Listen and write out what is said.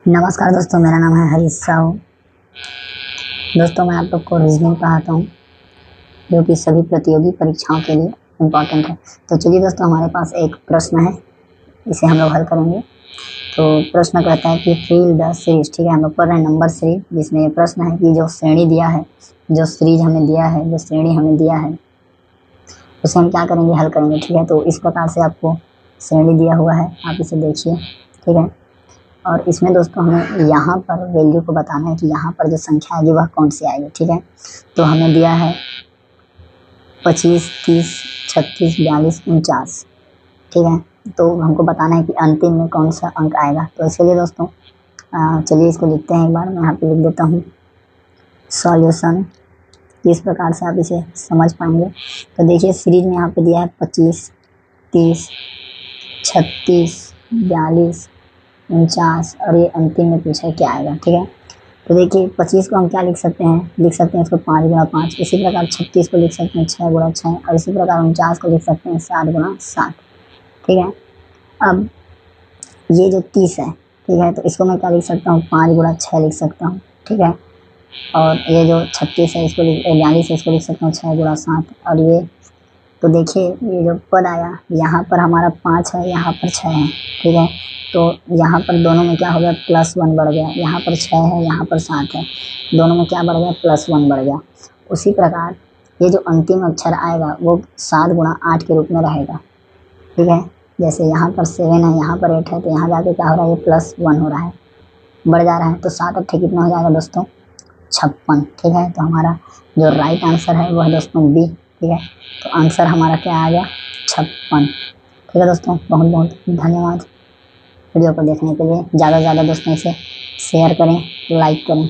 नमस्कार दोस्तों, मेरा नाम है हरीश साहू। दोस्तों, मैं आप लोग को रीजनिंग पढ़ाता हूँ जो कि सभी प्रतियोगी परीक्षाओं के लिए इम्पॉर्टेंट है। तो चलिए दोस्तों, हमारे पास एक प्रश्न है, इसे हम लोग हल करेंगे। तो प्रश्न कहता है कि फिल द सीरीज। ठीक है, हम लोग पढ़ रहे हैं नंबर सीरीज, जिसमें ये प्रश्न है कि जो श्रेणी दिया है, जो सीरीज हमें दिया है, जो श्रेणी हमें दिया है, उसे हम क्या करेंगे, हल करेंगे। ठीक है, तो इस प्रकार से आपको श्रेणी दिया हुआ है, आप इसे देखिए। ठीक है, और इसमें दोस्तों हमें यहाँ पर वैल्यू को बताना है कि यहाँ पर जो संख्या आएगी वह कौन सी आएगी। ठीक है, तो हमें दिया है 25, 30, 36, 42, 49। ठीक है, तो हमको बताना है कि अंतिम में कौन सा अंक आएगा। तो इसके लिए दोस्तों चलिए इसको लिखते हैं। एक बार मैं यहाँ पे लिख देता हूँ सॉल्यूशन। इस प्रकार से आप इसे समझ पाएंगे। तो देखिए, सीरीज में यहाँ पे दिया है 25, 30, 36, 42, 49 और ये अंतिम में पूछा है क्या आएगा। ठीक है, तो देखिए 25 को हम क्या लिख सकते हैं, इसको 5 गुणा 5। इसी प्रकार 36 को लिख सकते हैं 6 गुणा 6 और इसी प्रकार 49 को लिख सकते हैं 7 गुणा 7। ठीक है, अब ये जो 30 है, ठीक है, तो इसको मैं क्या लिख सकता हूँ, 5 गुणा 6 लिख सकता हूँ। ठीक है, और ये जो 36 है, इसको 42 है, इसको लिख सकता हूँ 6 गुणा 7। और ये तो देखिए, ये जो पद आया, यहाँ पर हमारा 5 है, यहाँ पर 6 है। ठीक है, तो यहाँ पर दोनों में क्या हो गया, +1 बढ़ गया। यहाँ पर 6 है, यहाँ पर 7 है, दोनों में क्या बढ़ गया, +1 बढ़ गया। उसी प्रकार ये जो अंतिम अक्षर आएगा वो 7 गुणा 8 के रूप में रहेगा। ठीक है, जैसे यहाँ पर 7 है, यहाँ पर 8 है, तो यहाँ जाके क्या हो रहा है, ये +1 हो रहा है, बढ़ जा रहा है। तो 7 अट्ठे कितना हो जाएगा दोस्तों, 56। ठीक है, तो हमारा जो राइट आंसर है वो है दोस्तों बी। ठीक है, तो आंसर हमारा क्या आ गया, 56। ठीक है दोस्तों, बहुत बहुत धन्यवाद वीडियो को देखने के लिए। ज़्यादा से ज़्यादा दोस्तों इसे शेयर करें, लाइक करें।